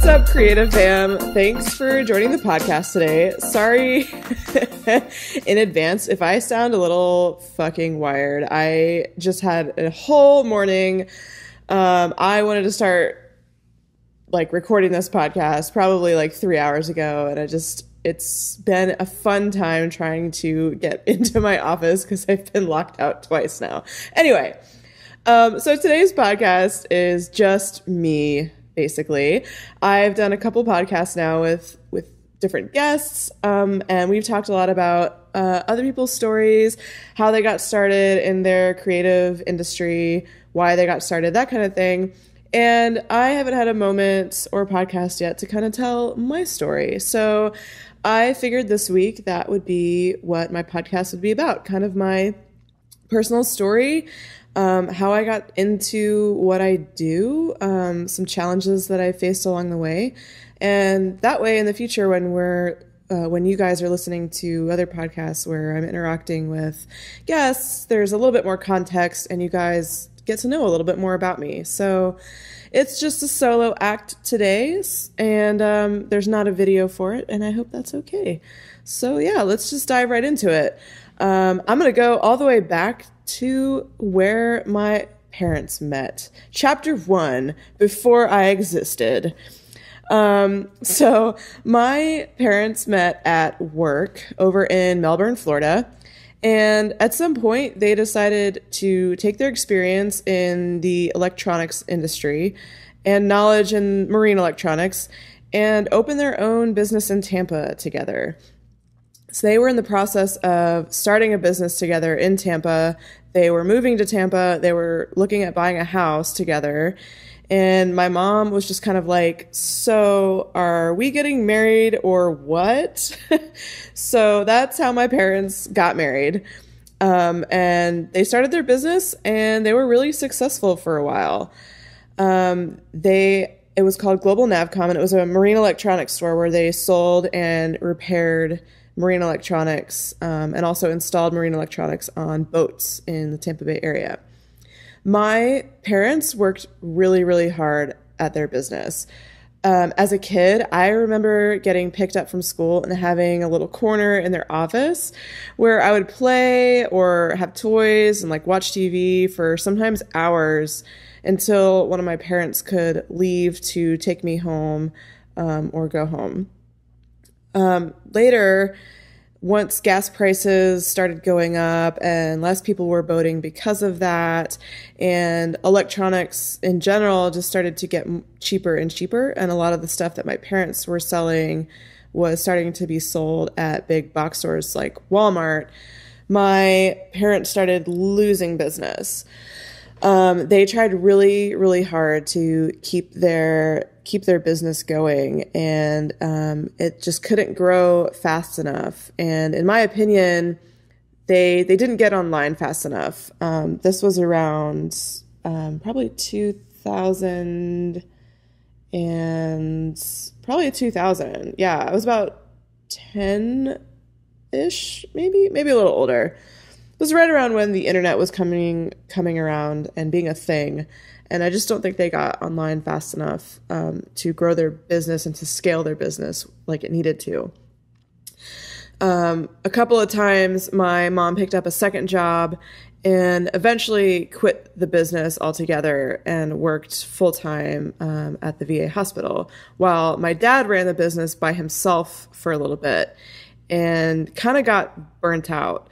What's up, Creative Fam? Thanks for joining the podcast today. Sorry in advance if I sound a little fucking wired. I just had a whole morning. I wanted to start recording this podcast probably 3 hours ago, and it's been a fun time trying to get into my office because I've been locked out twice now. Anyway, so today's podcast is just me. Basically, I've done a couple podcasts now with different guests, and we've talked a lot about other people's stories, how they got started in their creative industry, why they got started, that kind of thing. And I haven't had a moment or a podcast yet to kind of tell my story. So I figured this week that would be what my podcast would be about, kind of my personal story, how I got into what I do, some challenges that I faced along the way. And that way in the future, when you guys are listening to other podcasts where I'm interacting with guests, there's a little bit more context and you guys get to know a little bit more about me. So it's just a solo act today, and there's not a video for it, and I hope that's okay. So yeah, let's just dive right into it. I'm going to go all the way back to where my parents met. Chapter 1, before I existed. So my parents met at work over in Melbourne, Florida. And at some point, they decided to take their experience in the electronics industry and knowledge in marine electronics and open their own business in Tampa together. So they were in the process of starting a business together in Tampa. They were moving to Tampa. They were looking at buying a house together. And my mom was just kind of like, so are we getting married or what? So that's how my parents got married. And they started their business and they were really successful for a while. It was called Global Navcom, and it was a marine electronics store where they sold and repaired marine electronics, and also installed marine electronics on boats in the Tampa Bay area. My parents worked really, really hard at their business. As a kid, I remember getting picked up from school and having a little corner in their office where I would play or have toys and watch TV for sometimes hours until one of my parents could leave to take me home, or go home. Later, once gas prices started going up and less people were boating because of that, and electronics in general just started to get cheaper and cheaper, and a lot of the stuff that my parents were selling was starting to be sold at big box stores like Walmart, my parents started losing business. They tried really, really hard to keep their business going, and it just couldn't grow fast enough. And in my opinion, they didn't get online fast enough. This was around probably 2000 and probably 2000. Yeah, I was about 10-ish, maybe a little older. It was right around when the internet was coming around and being a thing. And I just don't think they got online fast enough to grow their business and to scale their business like it needed to. A couple of times, my mom picked up a second job and eventually quit the business altogether and worked full-time at the VA hospital, while my dad ran the business by himself for a little bit and kind of got burnt out.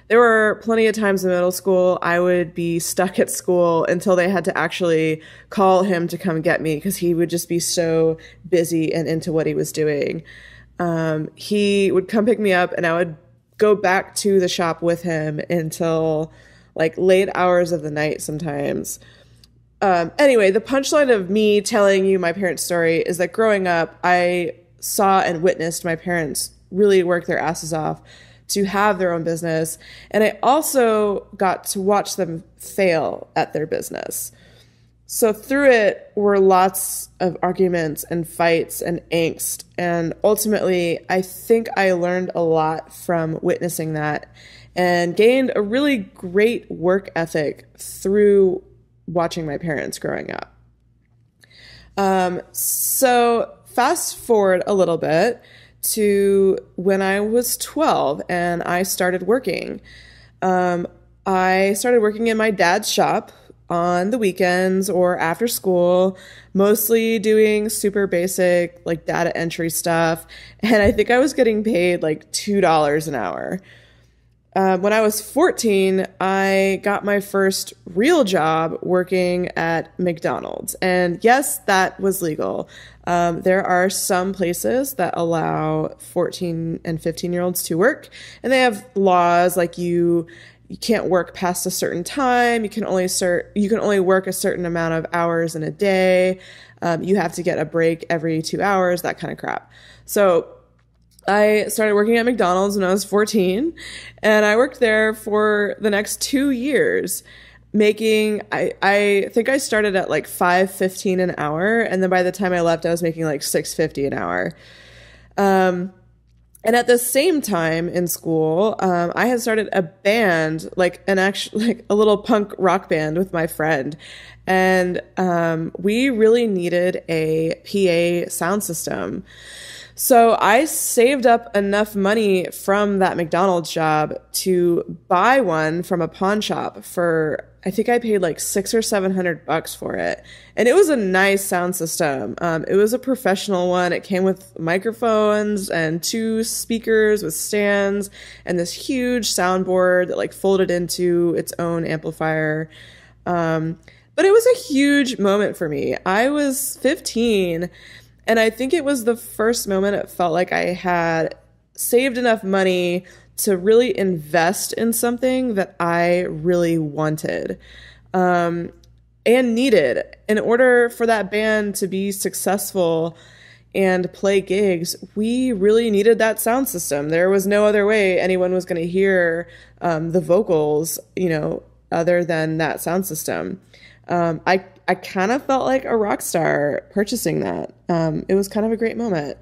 There were plenty of times in middle school I would be stuck at school until they had to actually call him to come get me because he would just be so busy and into what he was doing. He would come pick me up and I would go back to the shop with him until late hours of the night sometimes. Anyway, the punchline of me telling you my parents' story is that growing up, I saw and witnessed my parents really work their asses off to have their own business. And I also got to watch them fail at their business. So through it were lots of arguments and fights and angst. And ultimately, I think I learned a lot from witnessing that and gained a really great work ethic through watching my parents growing up. So fast forward a little bit to when I was 12 and I started working. I started working in my dad's shop on the weekends or after school, mostly doing super basic like data entry stuff. And I think I was getting paid like $2 an hour. When I was 14, I got my first real job working at McDonald's. And yes, that was legal. There are some places that allow 14 and 15-year-olds to work, and they have laws like you can't work past a certain time. You can only work a certain amount of hours in a day. You have to get a break every 2 hours, that kind of crap. So I started working at McDonald's when I was 14, and I worked there for the next 2 years, making, I think I started at like $5.15 an hour, and then by the time I left, I was making like $6.50 an hour. And at the same time in school, I had started a band, like a little punk rock band with my friend. And we really needed a PA sound system. So I saved up enough money from that McDonald's job to buy one from a pawn shop for, I think I paid like $600 or $700 for it. And it was a nice sound system. It was a professional one. It came with microphones and 2 speakers with stands and this huge soundboard that like folded into its own amplifier. But it was a huge moment for me. I was 15, and I think it was the first moment it felt like I had saved enough money to really invest in something that I really wanted and needed. In order for that band to be successful and play gigs, we really needed that sound system. There was no other way anyone was going to hear the vocals, other than that sound system. I kind of felt like a rock star purchasing that. It was kind of a great moment.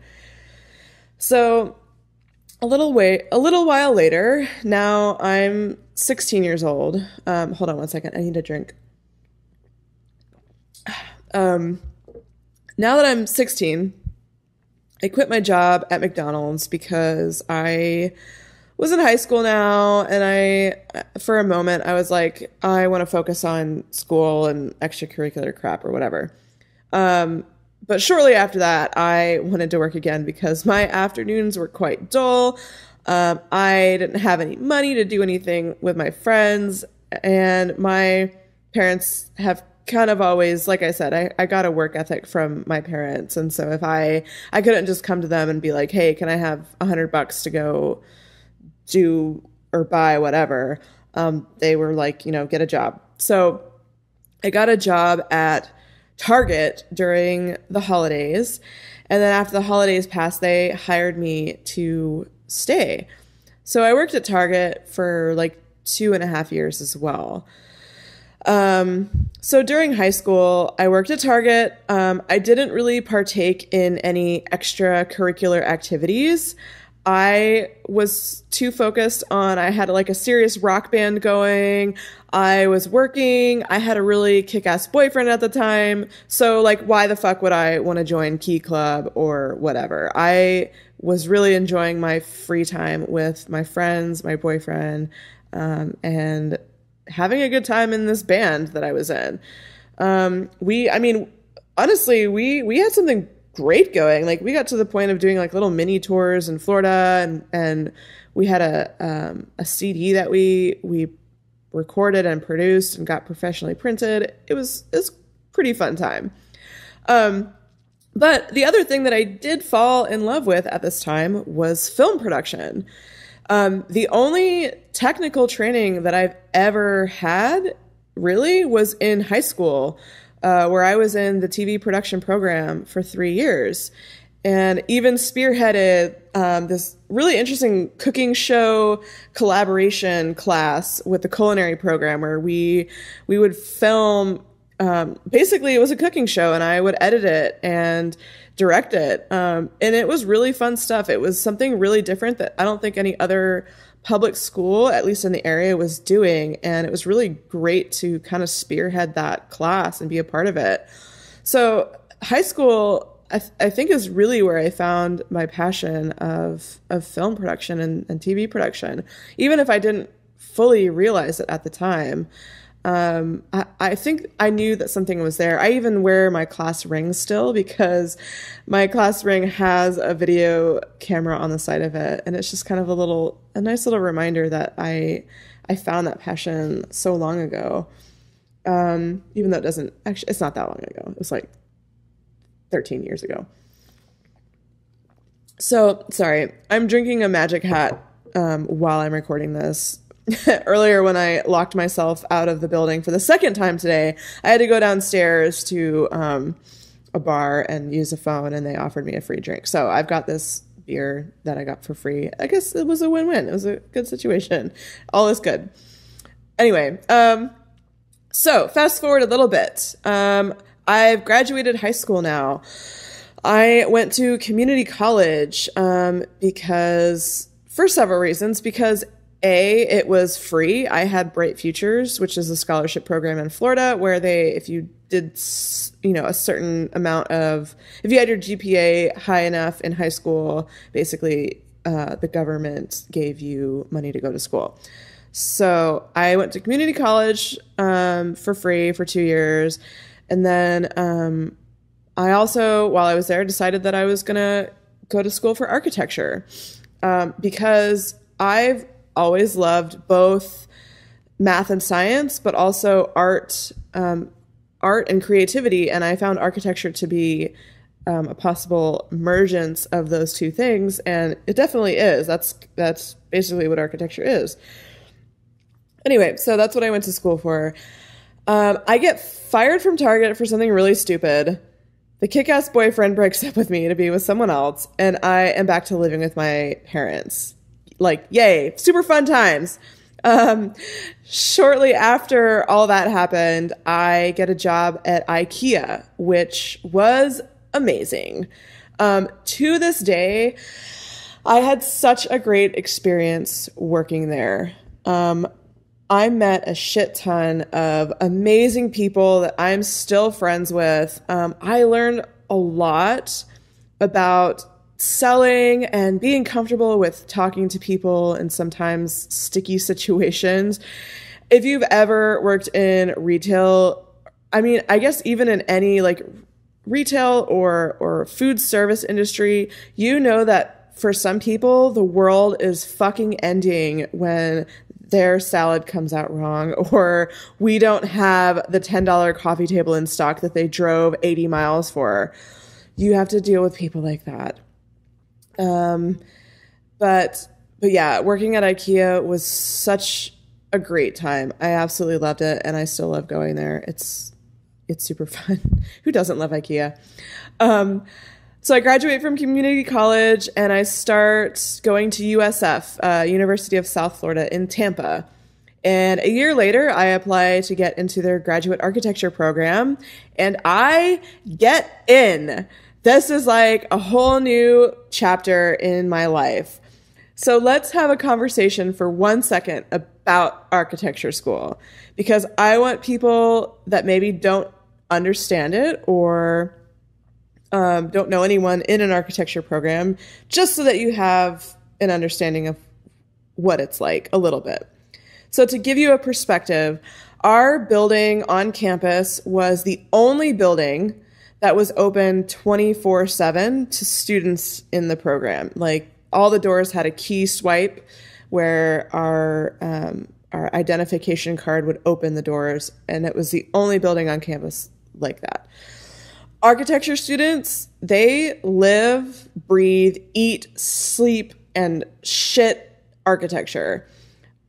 So a little while later, now I'm 16 years old. Hold on one second. I need a drink. Now that I'm 16, I quit my job at McDonald's because I was in high school now, and for a moment, I was like, I want to focus on school and extracurricular crap or whatever. But shortly after that, I wanted to work again because my afternoons were quite dull. I didn't have any money to do anything with my friends, and my parents have kind of always, like I said, I got a work ethic from my parents. And so if I couldn't just come to them and be like, hey, can I have $100 to go do or buy whatever, they were like, get a job. So I got a job at Target during the holidays, and then after the holidays passed, they hired me to stay. So I worked at Target for like 2.5 years as well. So during high school, I worked at Target. I didn't really partake in any extracurricular activities. I was too focused on, I had like a serious rock band going. I was working. I had a really kick-ass boyfriend at the time. So like, why the fuck would I want to join Key Club or whatever? I was really enjoying my free time with my friends, my boyfriend, and having a good time in this band that I was in. Honestly, we had something great going. Like, we got to the point of doing like little mini tours in Florida, and we had a CD that we recorded and produced and got professionally printed. It was pretty fun time. But the other thing that I did fall in love with at this time was film production. The only technical training that I've ever had really was in high school, where I was in the TV production program for 3 years, and even spearheaded this really interesting cooking show collaboration class with the culinary program, where we would film. Basically, it was a cooking show, and I would edit it and direct it. And it was really fun stuff. It was something really different that I don't think any other public school, at least in the area, was doing. And it was really great to kind of spearhead that class and be a part of it. So high school, I think is really where I found my passion of film production and TV production, even if I didn't fully realize it at the time. I think I knew that something was there. I even wear my class ring still because my class ring has a video camera on the side of it. And it's just kind of a nice little reminder that I found that passion so long ago. Even though it's not that long ago. It was like 13 years ago. So, sorry, I'm drinking a Magic Hat while I'm recording this. Earlier, when I locked myself out of the building for the second time today, I had to go downstairs to a bar and use a phone, and they offered me a free drink. So I've got this beer that I got for free. I guess it was a win-win. It was a good situation. All is good. Anyway, so fast forward a little bit. I've graduated high school now. I went to community college because, for several reasons, because it was free. I had Bright Futures, which is a scholarship program in Florida where if you did, a certain amount if you had your GPA high enough in high school, basically the government gave you money to go to school. So I went to community college for free for 2 years. And then I also, while I was there, decided that I was going to go to school for architecture because I've always loved both math and science, but also art and creativity. And I found architecture to be a possible mergence of those two things. And it definitely is. That's basically what architecture is. Anyway, so that's what I went to school for. I get fired from Target for something really stupid. The kick-ass boyfriend breaks up with me to be with someone else. And I am back to living with my parents. Like, yay, super fun times. Shortly after all that happened, I get a job at IKEA, which was amazing. To this day, I had such a great experience working there. I met a shit ton of amazing people that I'm still friends with. I learned a lot about selling and being comfortable with talking to people in sometimes sticky situations. If you've ever worked in retail, I mean, I guess even in any like retail or food service industry, you know that for some people, the world is fucking ending when their salad comes out wrong, or we don't have the $10 coffee table in stock that they drove 80 miles for. You have to deal with people like that. But yeah, working at IKEA was such a great time. I absolutely loved it, and I still love going there. It's super fun. Who doesn't love IKEA? So I graduate from community college and I start going to USF, University of South Florida in Tampa. And a year later, I apply to get into their graduate architecture program, and I get in. This is like a whole new chapter in my life. So let's have a conversation for 1 second about architecture school, because I want people that maybe don't understand it or don't know anyone in an architecture program, just so that you have an understanding of what it's like a little bit. So to give you a perspective, our building on campus was the only building that was open 24/7 to students in the program. Like, all the doors had a key swipe where our identification card would open the doors, and it was the only building on campus like that. Architecture students, they live, breathe, eat, sleep, and shit architecture.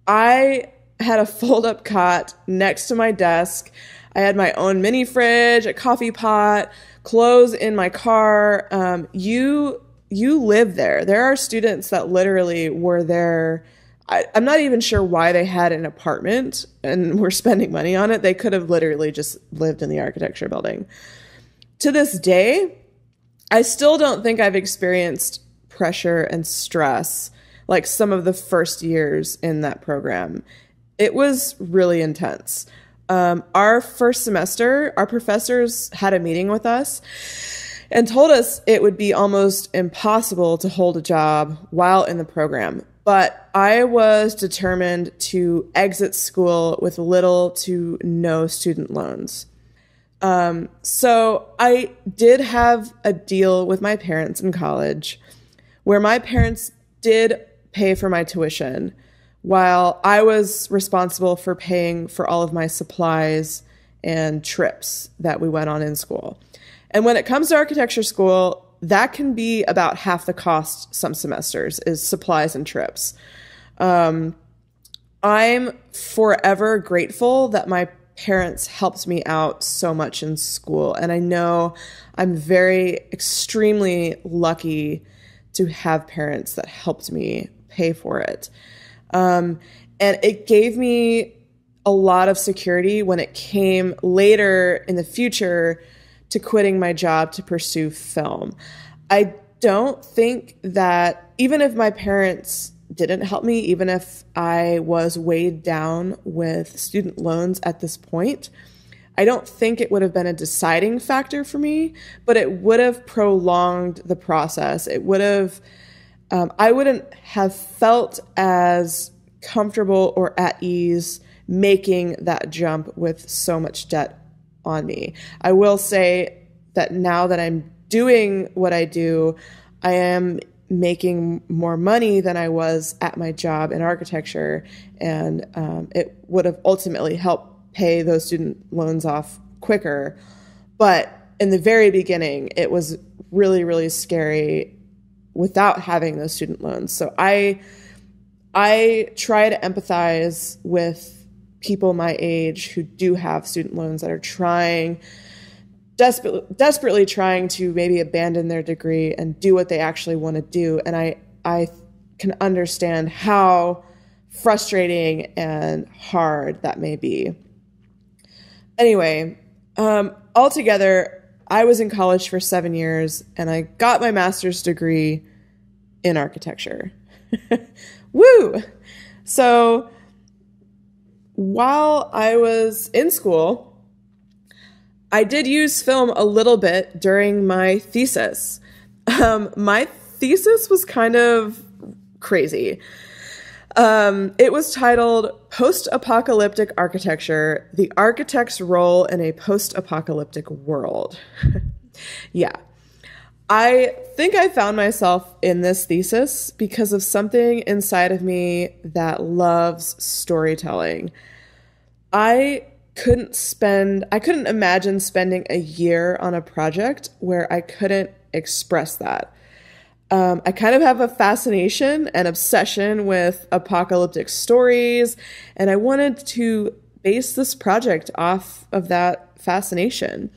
I had a fold-up cot next to my desk. I had my own mini fridge, a coffee pot, clothes in my car. You live there. There are students that literally were there. I'm not even sure why they had an apartment and were spending money on it. They could have literally just lived in the architecture building. To this day, I still don't think I've experienced pressure and stress like some of the first years in that program. It was really intense. Our first semester, our professors had a meeting with us, and told us it would be almost impossible to hold a job while in the program. But I was determined to exit school with little to no student loans. So I did have a deal with my parents in college where my parents did pay for my tuition while I was responsible for paying for all of my supplies and trips that we went on in school. And when it comes to architecture school, that can be about half the cost some semesters is supplies and trips. I'm forever grateful that my parents helped me out so much in school. And I know I'm extremely lucky to have parents that helped me pay for it. And it gave me a lot of security when it came later in the future to quitting my job to pursue film. I don't think that even if my parents didn't help me, even if I was weighed down with student loans at this point, I don't think it would have been a deciding factor for me, but it would have prolonged the process. It would have, I wouldn't have felt as comfortable or at ease making that jump with so much debt on me. I will say that now that I'm doing what I do, I am making more money than I was at my job in architecture, and it would have ultimately helped pay those student loans off quicker. But in the very beginning, it was really, really scary without having those student loans. So I try to empathize with people my age who do have student loans that are desperately trying to maybe abandon their degree and do what they actually want to do. And I can understand how frustrating and hard that may be. Anyway, altogether, I was in college for 7 years and I got my master's degree in architecture. Woo! So while I was in school, I did use film a little bit during my thesis. My thesis was kind of crazy. It was titled Post-Apocalyptic Architecture, The Architect's Role in a Post-Apocalyptic World. Yeah. I think I found myself in this thesis because of something inside of me that loves storytelling. I couldn't imagine spending a year on a project where I couldn't express that. I kind of have a fascination and obsession with apocalyptic stories, and I wanted to base this project off of that fascination.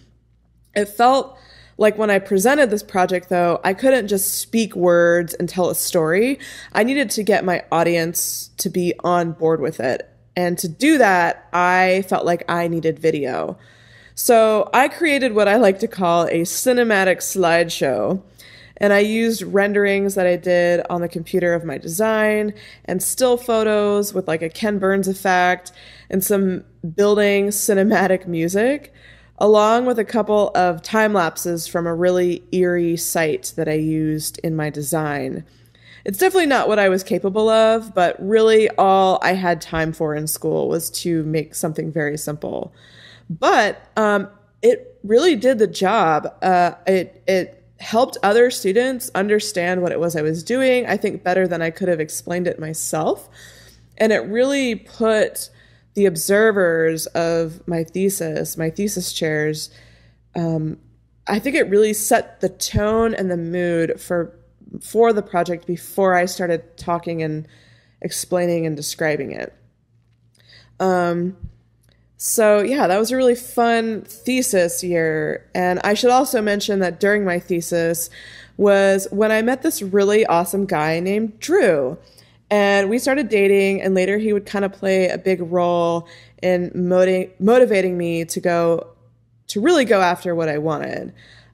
It felt like when I presented this project, though, I couldn't just speak words and tell a story. I needed to get my audience to be on board with it. And to do that, I felt like I needed video. So I created what I like to call a cinematic slideshow. And I used renderings that I did on the computer of my design and still photos with like a Ken Burns effect and some building cinematic music, along with a couple of time lapses from a really eerie site that I used in my design. It's definitely not what I was capable of, but really all I had time for in school was to make something very simple. But it really did the job. It helped other students understand what it was I was doing, I think better than I could have explained it myself. And it really put the observers of my thesis chairs, I think it really set the tone and the mood for the project before I started talking and explaining and describing it. So yeah, that was a really fun thesis year. And I should also mention that during my thesis was when I met this really awesome guy named Drew. And we started dating, and later he would kind of play a big role in motivating me to really go after what I wanted.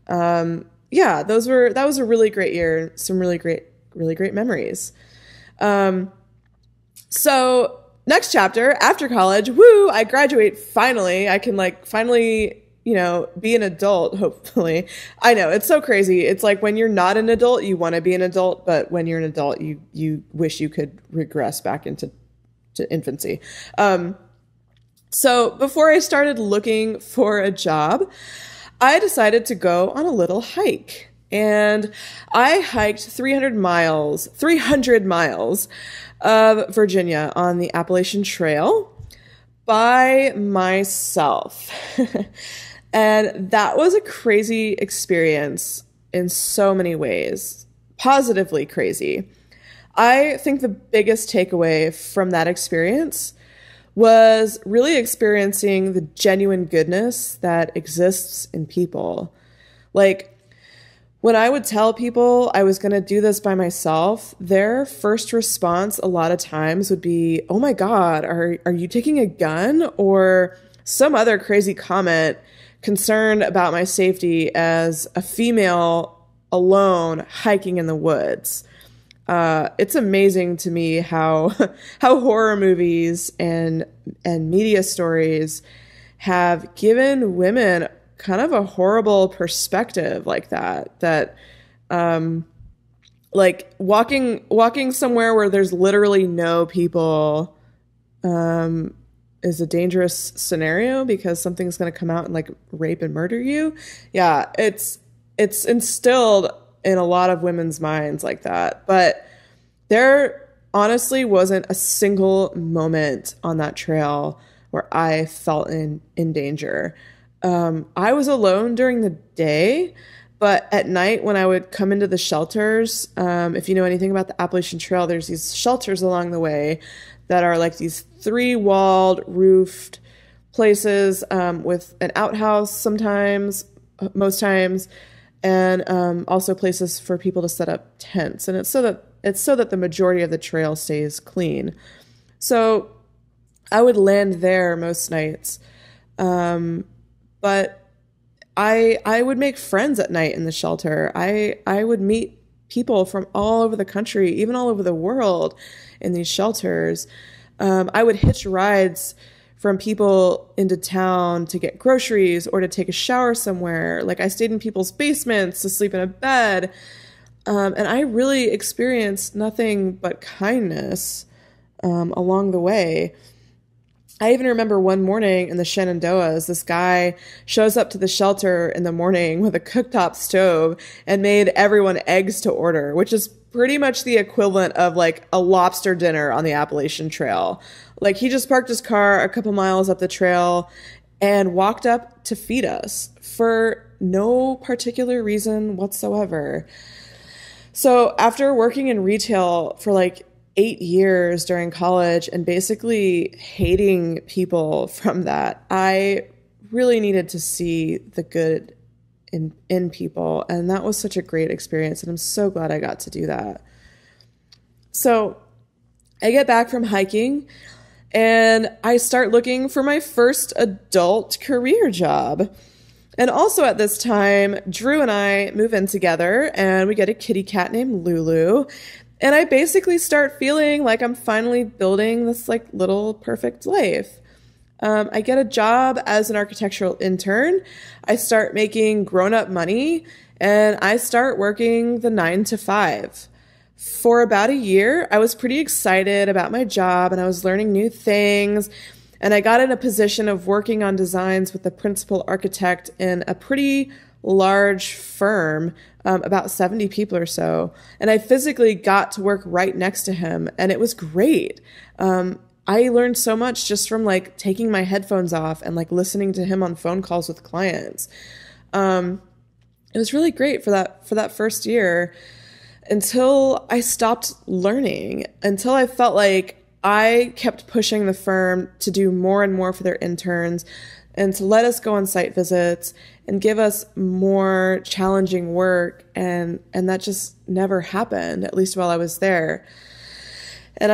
Yeah, that was a really great year. Some really great memories. So next chapter, after college, woo, I graduate finally. I can finally be an adult, hopefully. I know, it's so crazy. It's like when you're not an adult, you want to be an adult, but when you're an adult, you wish you could regress back into infancy. So before I started looking for a job, I decided to go on a little hike. And I hiked 300 miles of Virginia on the Appalachian Trail by myself. And that was a crazy experience in so many ways, positively crazy. I think the biggest takeaway from that experience was really experiencing the genuine goodness that exists in people. Like, when I would tell people I was going to do this by myself, their first response a lot of times would be, "Oh my God, are you taking a gun?" Or some other crazy comment concerned about my safety as a female alone hiking in the woods. It's amazing to me how horror movies and media stories have given women kind of a horrible perspective like that, like walking somewhere where there's literally no people, is a dangerous scenario because something's going to come out and like rape and murder you. Yeah. It's instilled in a lot of women's minds like that, but there honestly wasn't a single moment on that trail where I felt in danger. I was alone during the day, but at night when I would come into the shelters, if you know anything about the Appalachian Trail, there's these shelters along the way that are like these 3-walled, roofed places with an outhouse sometimes, most times, and also places for people to set up tents. And it's so that the majority of the trail stays clean. So I would land there most nights. But I would make friends at night in the shelter. I would meet people from all over the country, even all over the world in these shelters. I would hitch rides from people into town to get groceries or to take a shower somewhere. Like I stayed in people's basements to sleep in a bed. And I really experienced nothing but kindness along the way. I even remember one morning in the Shenandoahs, this guy shows up to the shelter in the morning with a cooktop stove and made everyone eggs to order, which is pretty much the equivalent of like a lobster dinner on the Appalachian Trail. Like he just parked his car a couple miles up the trail and walked up to feed us for no particular reason whatsoever. So after working in retail for like 8 years during college and basically hating people from that, I really needed to see the good in people. And that was such a great experience. And I'm so glad I got to do that. So I get back from hiking and I start looking for my first adult career job. And also at this time, Drew and I move in together and we get a kitty cat named Lulu. And I basically start feeling like I'm finally building this like little perfect life. I get a job as an architectural intern. I start making grown-up money and I start working the 9 to 5. For about a year, I was pretty excited about my job and I was learning new things. And I got in a position of working on designs with the principal architect in a pretty large firm, about 70 people or so. And I physically got to work right next to him and it was great. I learned so much just from like taking my headphones off and like listening to him on phone calls with clients. It was really great for that first year until I stopped learning, until I felt like I kept pushing the firm to do more and more for their interns and to let us go on site visits and give us more challenging work. And that just never happened, at least while I was there. And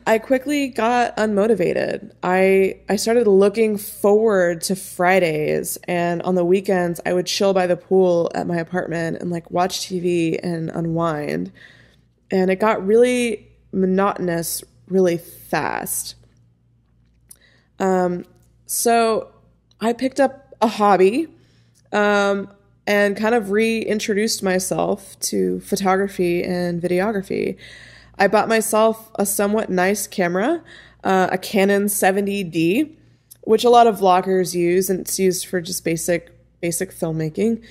I quickly got unmotivated. I started looking forward to Fridays, and on the weekends I would chill by the pool at my apartment and like watch TV and unwind. And it got really monotonous really fast. So I picked up a hobby, and kind of reintroduced myself to photography and videography. I bought myself a somewhat nice camera, a Canon 70D, which a lot of vloggers use, and it's used for just basic filmmaking.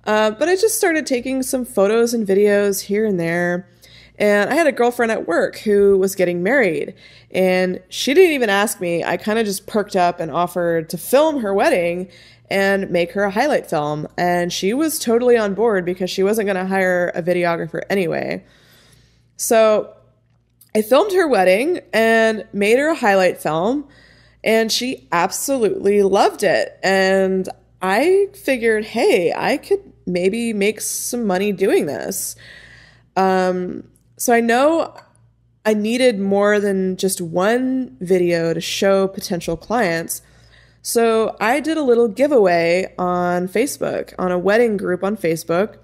But I just started taking some photos and videos here and there. And I had a girlfriend at work who was getting married, and she didn't even ask me. I kind of just perked up and offered to film her wedding and make her a highlight film. And she was totally on board because she wasn't going to hire a videographer anyway. So I filmed her wedding and made her a highlight film, and she absolutely loved it. And I figured, hey, I could maybe make some money doing this. So I know I needed more than just one video to show potential clients. So I did a little giveaway on Facebook, on a wedding group on Facebook.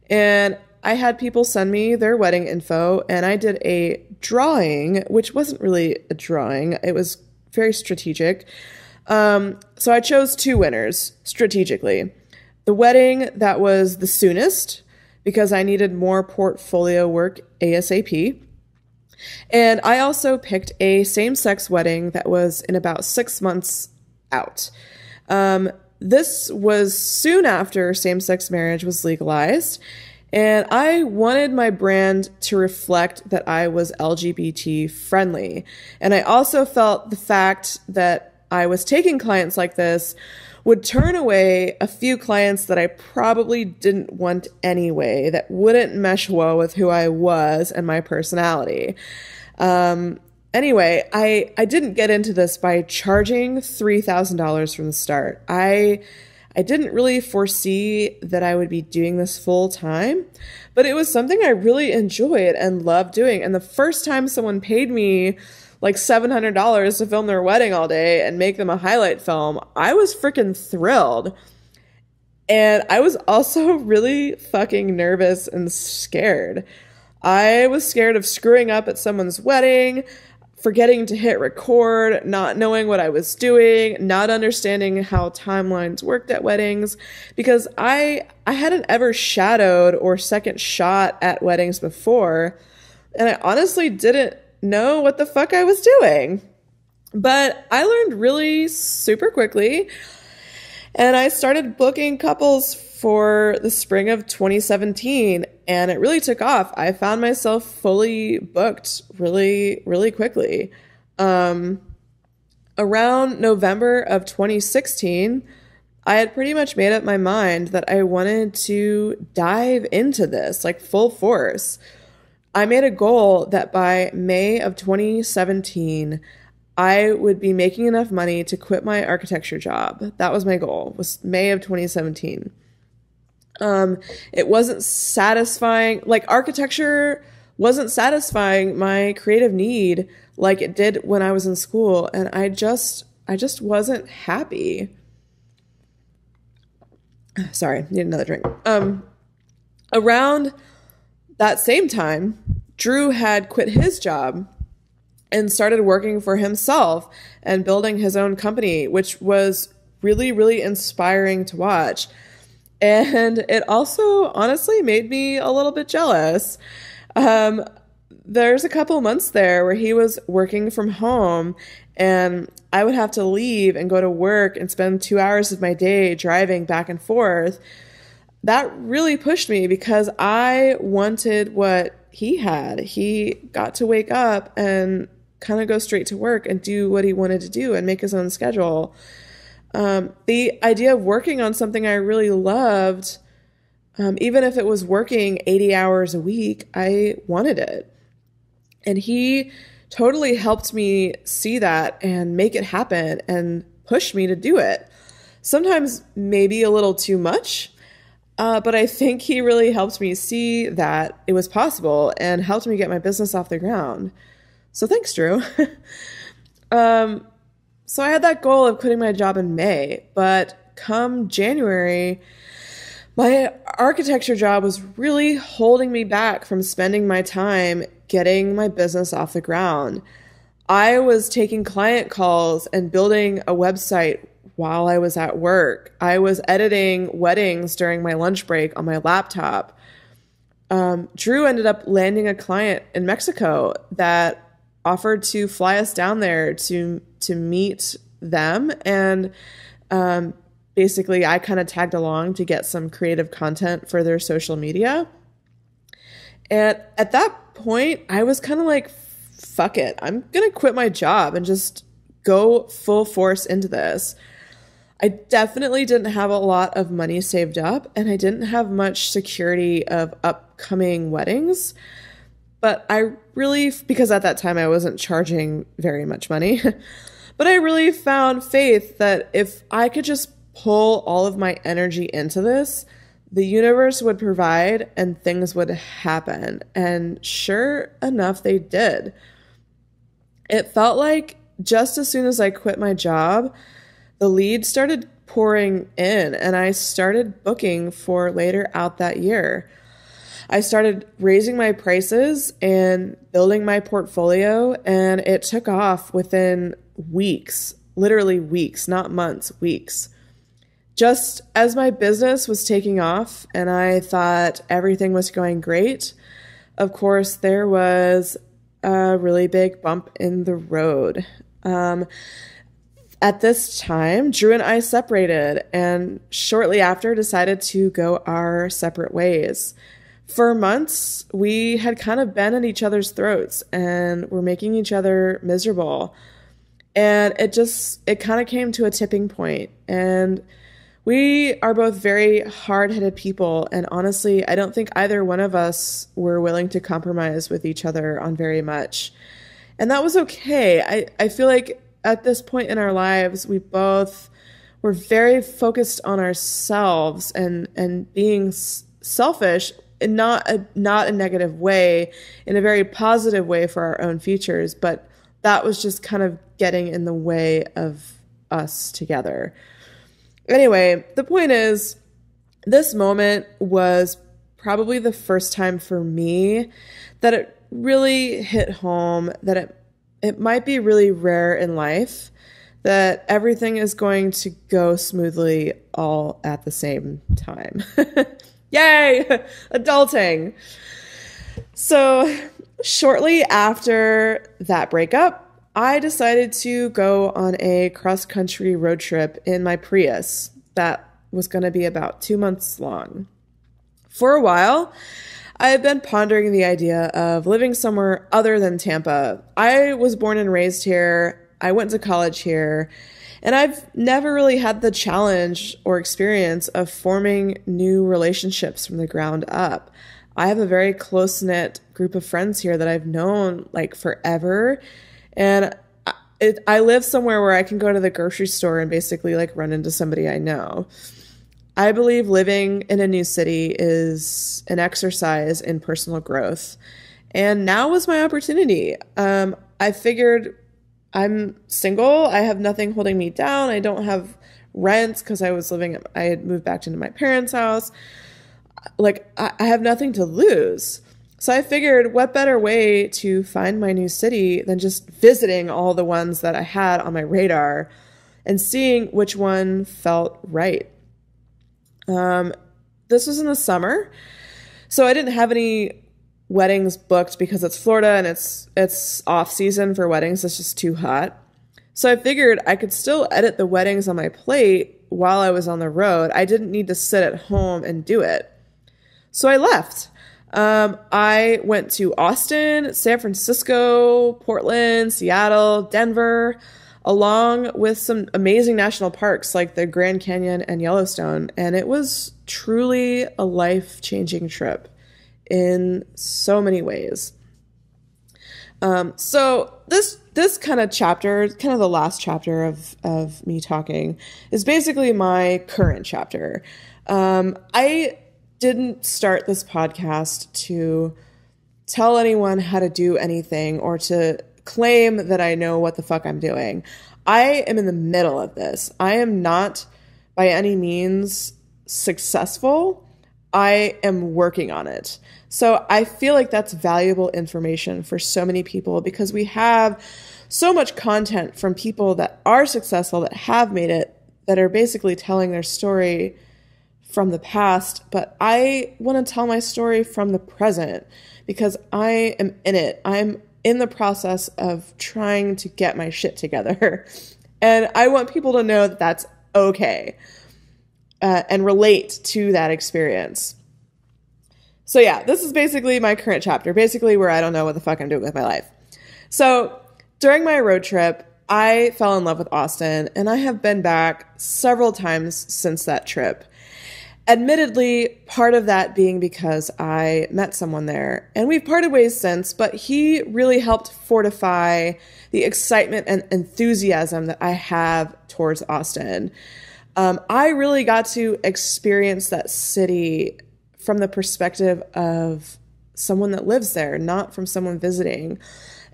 And I had people send me their wedding info, and I did a drawing, which wasn't really a drawing. It was very strategic. So I chose two winners strategically. The wedding that was the soonest, because I needed more portfolio work ASAP. And I also picked a same-sex wedding that was in about 6 months out. This was soon after same-sex marriage was legalized, and I wanted my brand to reflect that I was LGBT friendly. And I also felt the fact that I was taking clients like this would turn away a few clients that I probably didn't want anyway, that wouldn't mesh well with who I was and my personality. Anyway, I didn't get into this by charging $3,000 from the start. I didn't really foresee that I would be doing this full time, but it was something I really enjoyed and loved doing. And the first time someone paid me like $700 to film their wedding all day and make them a highlight film, I was freaking thrilled. And I was also really fucking nervous and scared. I was scared of screwing up at someone's wedding, forgetting to hit record, not knowing what I was doing, not understanding how timelines worked at weddings, because I hadn't ever shadowed or second shot at weddings before, and I honestly didn't know what the fuck I was doing. But I learned really super quickly, and I started booking couples for the spring of 2017, and it really took off. I found myself fully booked really, really quickly. Around November of 2016, I had pretty much made up my mind that I wanted to dive into this, like full force. I made a goal that by May of 2017, I would be making enough money to quit my architecture job. That was my goal, was May of 2017. It wasn't satisfying, like architecture wasn't satisfying my creative need like it did when I was in school, and I just wasn't happy. Sorry, need another drink. Around that same time, Drew had quit his job and started working for himself and building his own company, which was really, really inspiring to watch. And it also honestly made me a little bit jealous. There's a couple months there where he was working from home, and I would have to leave and go to work and spend 2 hours of my day driving back and forth. That really pushed me because I wanted what he had. He got to wake up and kind of go straight to work and do what he wanted to do and make his own schedule. The idea of working on something I really loved, even if it was working 80 hours a week, I wanted it. And he totally helped me see that and make it happen and push me to do it. Sometimes maybe a little too much, but I think he really helped me see that it was possible and helped me get my business off the ground. So thanks, Drew. So I had that goal of quitting my job in May, but come January, my architecture job was really holding me back from spending my time getting my business off the ground. I was taking client calls and building a website while I was at work. I was editing weddings during my lunch break on my laptop. Drew ended up landing a client in Mexico that offered to fly us down there to meet them. And basically, I kind of tagged along to get some creative content for their social media. And at that point, I was kind of like, fuck it. I'm going to quit my job and just go full force into this. I definitely didn't have a lot of money saved up, and I didn't have much security of upcoming weddings. But I really, because at that time I wasn't charging very much money, but I really found faith that if I could just pull all of my energy into this, the universe would provide and things would happen. And sure enough, they did. It felt like just as soon as I quit my job, the leads started pouring in and I started booking for later out that year. I started raising my prices and building my portfolio, and it took off within weeks, literally weeks, not months, weeks. Just as my business was taking off and I thought everything was going great, of course, there was a really big bump in the road. At this time, Drew and I separated and shortly after decided to go our separate ways. For months, we had kind of been at each other's throats and were making each other miserable. And it kind of came to a tipping point. And we are both very hard-headed people. And honestly, I don't think either one of us were willing to compromise with each other on very much. And that was okay. I feel like at this point in our lives, we both were very focused on ourselves and being selfish in not a negative way, in a very positive way for our own futures. But that was just kind of getting in the way of us together. Anyway, the point is, this moment was probably the first time for me that it really hit home that it might be really rare in life that everything is going to go smoothly all at the same time. Yay! Adulting. So shortly after that breakup, I decided to go on a cross-country road trip in my Prius that was going to be about 2 months long. For a while, I had been pondering the idea of living somewhere other than Tampa. I was born and raised here. I went to college here. And I've never really had the challenge or experience of forming new relationships from the ground up. I have a very close-knit group of friends here that I've known like forever. And I live somewhere where I can go to the grocery store and basically like run into somebody I know. I believe living in a new city is an exercise in personal growth. And now was my opportunity. I figured I'm single. I have nothing holding me down. I don't have rent because I had moved back into my parents' house. Like, I have nothing to lose. So I figured what better way to find my new city than just visiting all the ones that I had on my radar and seeing which one felt right. This was in the summer, so I didn't have any weddings booked because it's Florida and it's off season for weddings. It's just too hot. So I figured I could still edit the weddings on my plate while I was on the road. I didn't need to sit at home and do it. So I left. I went to Austin, San Francisco, Portland, Seattle, Denver, along with some amazing national parks like the Grand Canyon and Yellowstone. And it was truly a life-changing trip in so many ways. So this kind of chapter, kind of the last chapter of me talking, is basically my current chapter. I didn't start this podcast to tell anyone how to do anything or to claim that I know what the fuck I'm doing. I am in the middle of this. I am not by any means successful. I am working on it. So I feel like that's valuable information for so many people because we have so much content from people that are successful, that have made it, that are basically telling their story from the past, but I want to tell my story from the present because I am in it. I'm in the process of trying to get my shit together. And I want people to know that that's okay, and relate to that experience. So yeah, this is basically my current chapter, basically where I don't know what the fuck I'm doing with my life. So during my road trip, I fell in love with Austin, and I have been back several times since that trip. Admittedly, part of that being because I met someone there, and we've parted ways since, but he really helped fortify the excitement and enthusiasm that I have towards Austin. I really got to experience that city from the perspective of someone that lives there, not from someone visiting.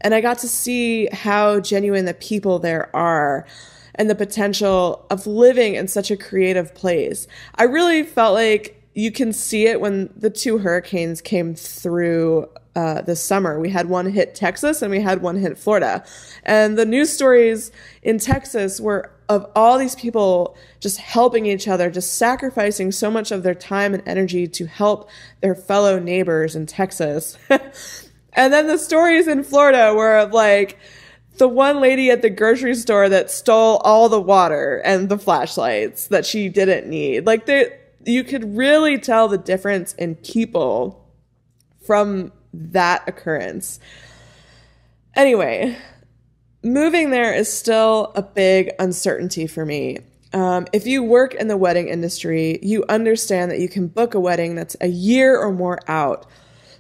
And I got to see how genuine the people there are and the potential of living in such a creative place. I really felt like you can see it when the 2 hurricanes came through this summer. We had one hit Texas and we had one hit Florida. And the news stories in Texas were of all these people just helping each other, just sacrificing so much of their time and energy to help their fellow neighbors in Texas. And then the stories in Florida were of like the one lady at the grocery store that stole all the water and the flashlights that she didn't need. Like you could really tell the difference in people from that occurrence. Anyway, moving there is still a big uncertainty for me. If you work in the wedding industry, you understand that you can book a wedding that's a year or more out.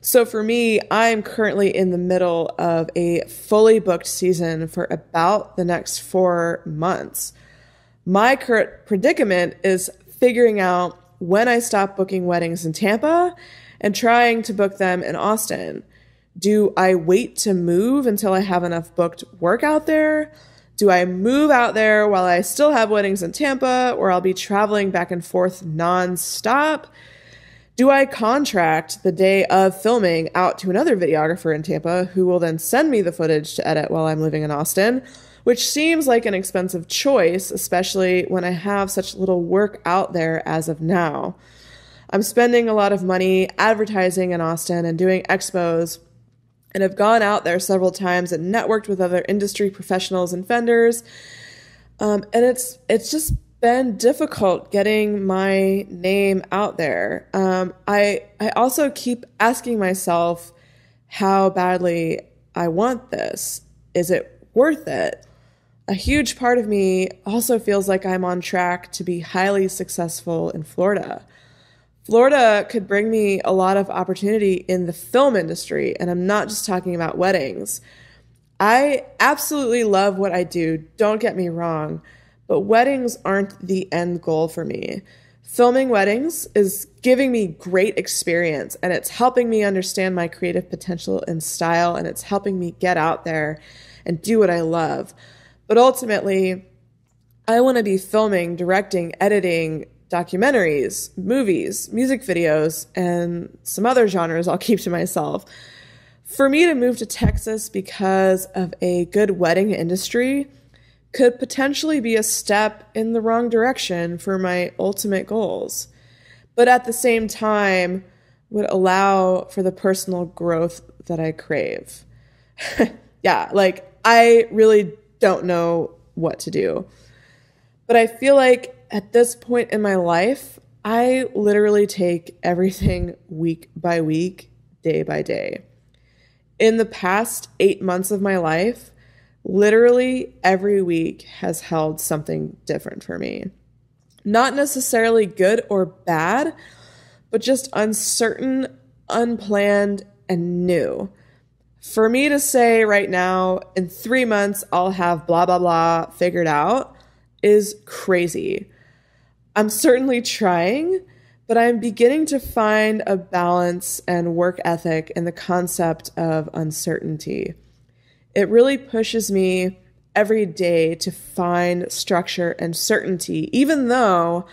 So for me, I'm currently in the middle of a fully booked season for about the next 4 months. My current predicament is figuring out when I stop booking weddings in Tampa and trying to book them in Austin. Do I wait to move until I have enough booked work out there? Do I move out there while I still have weddings in Tampa, or I'll be traveling back and forth nonstop? Do I contract the day of filming out to another videographer in Tampa who will then send me the footage to edit while I'm living in Austin, which seems like an expensive choice, especially when I have such little work out there as of now. I'm spending a lot of money advertising in Austin and doing expos, and have gone out there several times and networked with other industry professionals and vendors. And it's just been difficult getting my name out there. I also keep asking myself how badly I want this. Is it worth it? A huge part of me also feels like I'm on track to be highly successful in Florida. Florida could bring me a lot of opportunity in the film industry, and I'm not just talking about weddings. I absolutely love what I do, don't get me wrong, but weddings aren't the end goal for me. Filming weddings is giving me great experience, and it's helping me understand my creative potential and style, and it's helping me get out there and do what I love. But ultimately, I want to be filming, directing, editing, documentaries, movies, music videos, and some other genres I'll keep to myself. For me to move to Texas because of a good wedding industry could potentially be a step in the wrong direction for my ultimate goals, but at the same time would allow for the personal growth that I crave. Yeah, like I really don't know what to do, but I feel like at this point in my life, I literally take everything week by week, day by day. In the past 8 months of my life, literally every week has held something different for me. Not necessarily good or bad, but just uncertain, unplanned, and new. For me to say right now, in 3 months, I'll have blah, blah, blah figured out is crazy. I'm certainly trying, but I'm beginning to find a balance and work ethic in the concept of uncertainty. It really pushes me every day to find structure and certainty, even though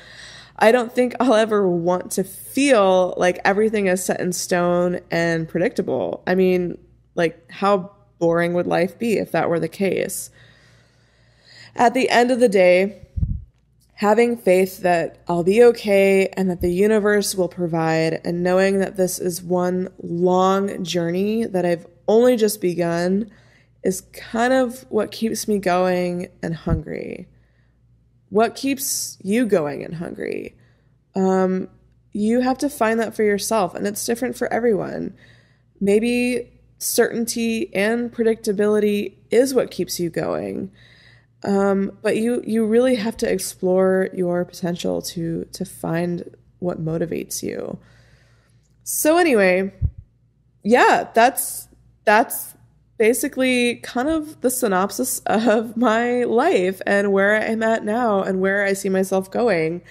I don't think I'll ever want to feel like everything is set in stone and predictable. I mean, like, how boring would life be if that were the case? At the end of the day, having faith that I'll be okay and that the universe will provide, and knowing that this is one long journey that I've only just begun is kind of what keeps me going and hungry. What keeps you going and hungry? You have to find that for yourself, and it's different for everyone. Maybe certainty and predictability is what keeps you going. But you really have to explore your potential to find what motivates you. So anyway, yeah, that's basically kind of the synopsis of my life and where I'm at now and where I see myself going.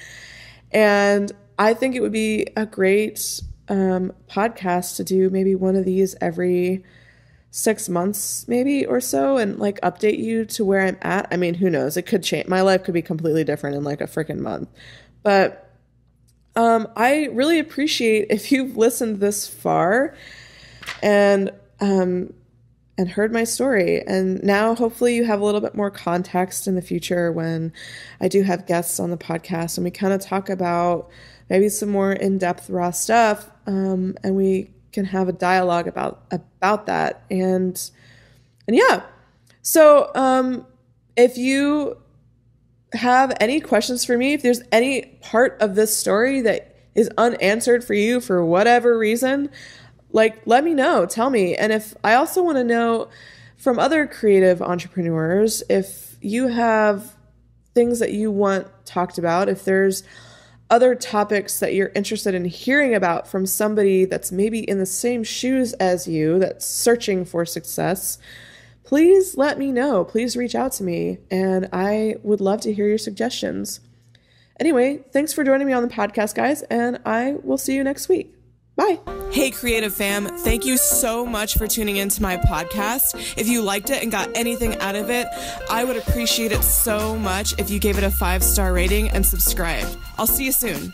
And I think it would be a great podcast to do maybe one of these every 6 months maybe or so, and like update you to where I'm at. I mean, who knows? It could change. My life could be completely different in like a freaking month. But I really appreciate if you've listened this far and heard my story. And now hopefully you have a little bit more context in the future when I do have guests on the podcast and we kind of talk about maybe some more in-depth raw stuff, and we can have a dialogue about that. And yeah. So if you have any questions for me, if there's any part of this story that is unanswered for you for whatever reason, like, let me know, tell me. And if I also want to know from other creative entrepreneurs, if you have things that you want talked about, if there's other topics that you're interested in hearing about from somebody that's maybe in the same shoes as you, that's searching for success, please let me know. Please reach out to me, and I would love to hear your suggestions. Anyway, thanks for joining me on the podcast, guys, and I will see you next week. Bye. Hey, Creative Fam. Thank you so much for tuning into my podcast. If you liked it and got anything out of it, I would appreciate it so much if you gave it a 5-star rating and subscribed. I'll see you soon.